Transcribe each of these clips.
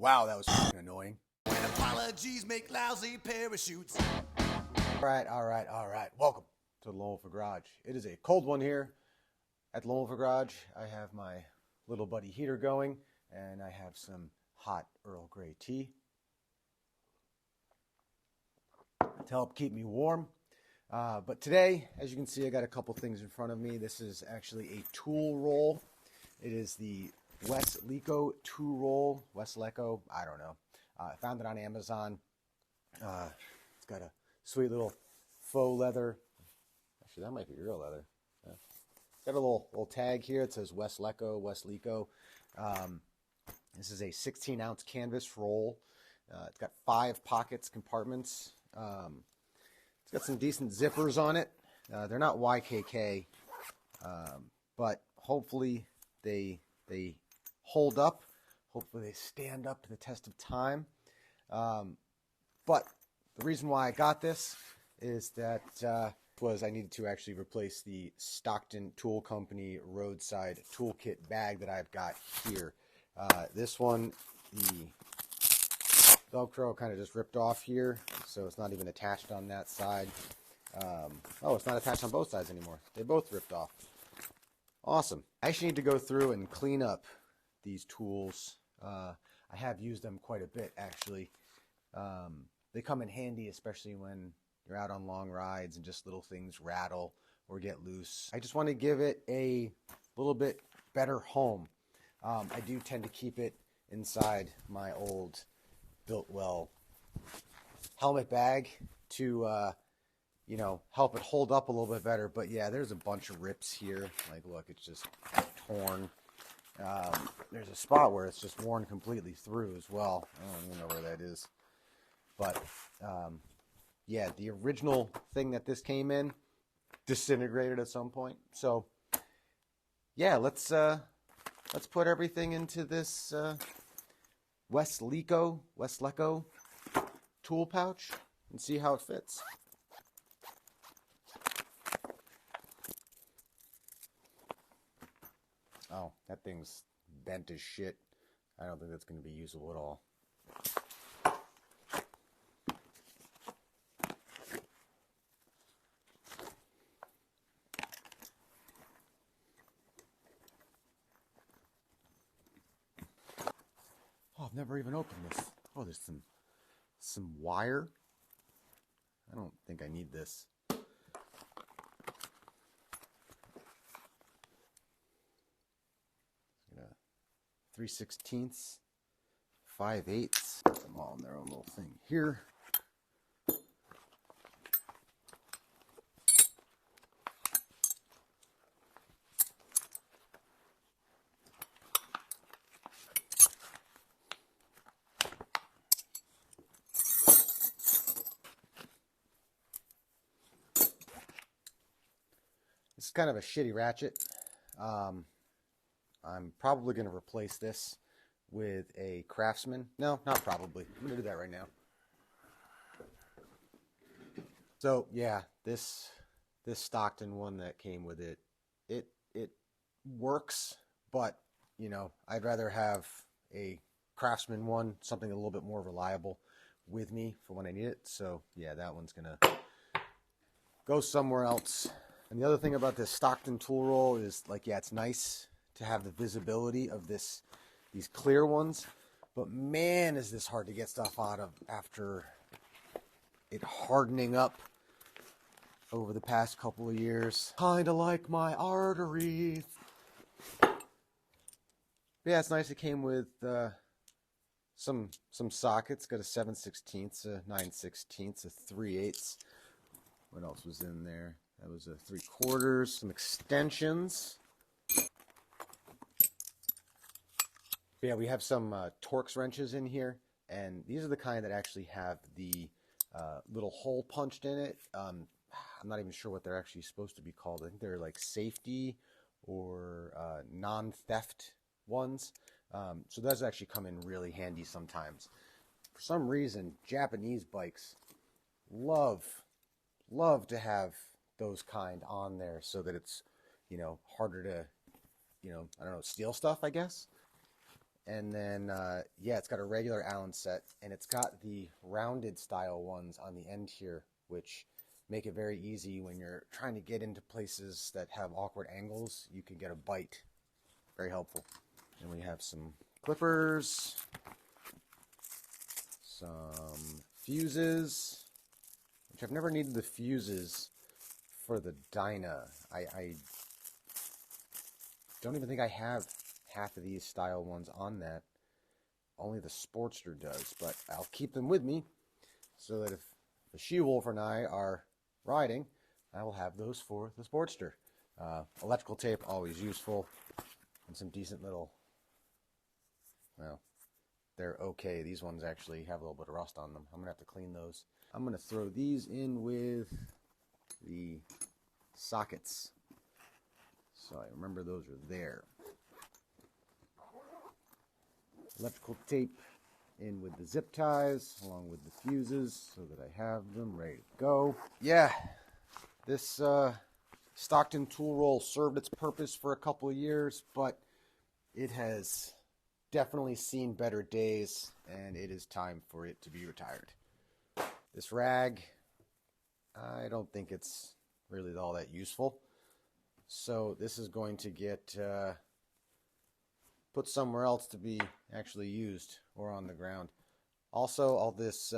Wow, that was fucking annoying. When apologies make lousy parachutes. All right. Welcome to the Lone Wolf Garage. It is a cold one here at the Lone Wolf Garage. I have my little buddy heater going, and I have some hot Earl Grey tea to help keep me warm. But today, as you can see, I got a couple things in front of me. This is actually a tool roll. It is the Wessleco tool roll. Wessleco, I don't know. I found it on Amazon. It's got a sweet little faux leather. Actually, that might be real leather. Yeah. Got a little tag here. It says Wessleco. This is a 16-ounce canvas roll. It's got 5 pockets, compartments. It's got some decent zippers on it. They're not YKK, but hopefully they hold up. Hopefully they stand up to the test of time. But the reason why I got this is that I needed to actually replace the Stockton Tool Company Roadside Tool Kit bag that I've got here. This one, the Velcro kind of just ripped off here, so it's not even attached on that side. Oh, it's not attached on both sides anymore. They both ripped off. Awesome. I actually need to go through and clean up these tools. I have used them quite a bit, actually. They come in handy, especially when you're out on long rides and just little things rattle or get loose. I just want to give it a little bit better home. I do tend to keep it inside my old Built-Well helmet bag to, help it hold up a little bit better. But yeah, there's a bunch of rips here. Like, look, it's just torn. There's a spot where it's just worn completely through as well. I don't even know where that is. But, yeah, the original thing that this came in disintegrated at some point. So, yeah, let's put everything into this Wessleco tool pouch and see how it fits. Oh, that thing's bent as shit. I don't think that's going to be usable at all. Oh, I've never even opened this. Oh, there's some wire. I don't think I need this. 3/16, 5/8. Put them all in their own little thing here. This is kind of a shitty ratchet. I'm probably going to replace this with a Craftsman. No, not probably. I'm going to do that right now. So, yeah, this Stockton one that came with it, it works, but, I'd rather have a Craftsman one, something a little bit more reliable with me for when I need it. So, yeah, that one's going to go somewhere else. And the other thing about this Stockton tool roll is, it's nice to have the visibility of these clear ones, but man, is this hard to get stuff out of after it hardening up over the past couple of years. Kind of like my arteries. Yeah, it's nice. It came with some sockets. Got a 7/16, a 9/16, a 3/8. What else was in there? That was a 3/4. Some extensions. Yeah, we have some Torx wrenches in here, and these are the kind that actually have the little hole punched in it. I'm not even sure what they're actually supposed to be called. I think they're like safety or non-theft ones. So those actually come in really handy sometimes. For some reason, Japanese bikes love to have those kind on there so that it's, harder to, I don't know, steal stuff, I guess. And then, yeah, it's got a regular Allen set, and it's got the rounded style ones on the end here, which make it very easy when you're trying to get into places that have awkward angles. You can get a bite. Very helpful. And we have some clippers, some fuses, which I've never needed the fuses for the Dyna. I don't even think I have half of these style ones on that. Only the Sportster does, but I'll keep them with me so that if the She-Wolf and I are riding, I will have those for the Sportster. Electrical tape, always useful, and some decent little, well, they're okay. These ones actually have a little bit of rust on them. I'm going to have to clean those. I'm going to throw these in with the sockets. So I remember those are there. Electrical tape in with the zip ties, along with the fuses, so that I have them ready to go. Yeah, this Stockton tool roll served its purpose for a couple of years, but it has definitely seen better days, and it is time for it to be retired. This rag, I don't think it's really all that useful. So this is going to get put somewhere else to be actually used or on the ground. Also, all this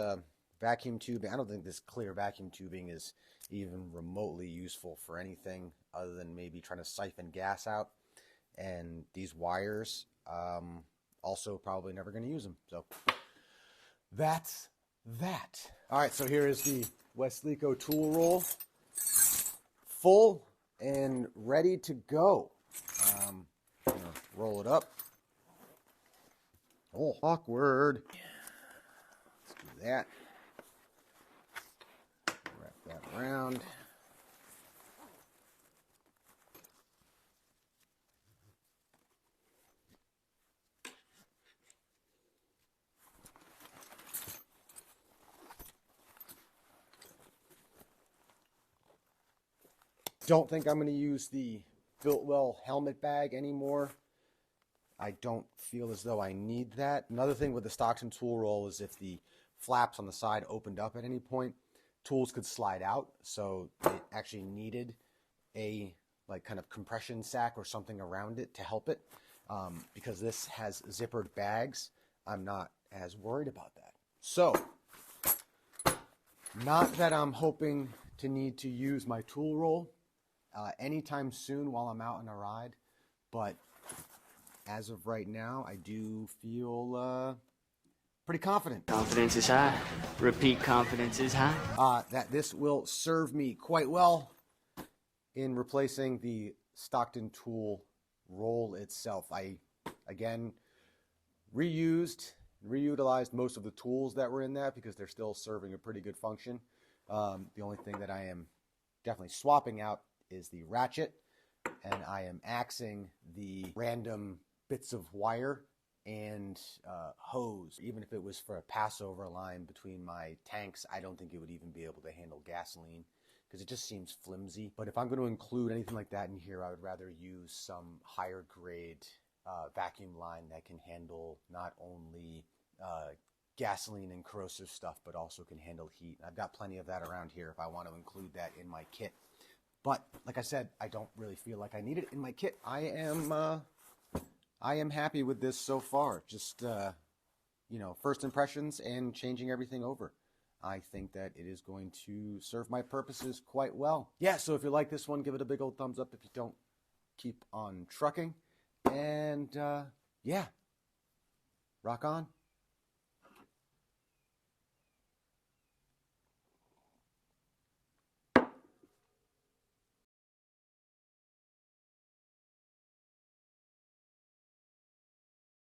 vacuum tubing, I don't think this clear vacuum tubing is even remotely useful for anything other than maybe trying to siphon gas out. And these wires, also probably never going to use them. So that's that. All right, so here is the Wessleco tool roll, full and ready to go. I'm gonna roll it up. Oh, awkward. Let's do that. Wrap that around. Don't think I'm going to use the Biltwell helmet bag anymore. I don't feel as though I need that. Another thing with the Stockton tool roll is if the flaps on the side opened up at any point, tools could slide out. So it actually needed a kind of compression sack or something around it to help it. Because this has zippered bags, I'm not as worried about that. So, not that I'm hoping to need to use my tool roll anytime soon while I'm out on a ride, but as of right now, I do feel pretty confident. Confidence is high. Repeat, confidence is high. That this will serve me quite well in replacing the Stockton tool roll itself. I, again, reutilized most of the tools that were in that because they're still serving a pretty good function. The only thing that I am definitely swapping out is the ratchet, and I am axing the random bits of wire and hose. Even if it was for a passover line between my tanks, I don't think it would even be able to handle gasoline because it just seems flimsy. But if I'm going to include anything like that in here, I would rather use some higher grade vacuum line that can handle not only gasoline and corrosive stuff, but also can handle heat. I've got plenty of that around here if I want to include that in my kit. But like I said, I don't really feel like I need it in my kit. I am happy with this so far. Just first impressions and changing everything over. I think that it is going to serve my purposes quite well. Yeah, so if you like this one, give it a big old thumbs up. If you don't, keep on trucking. And yeah, rock on.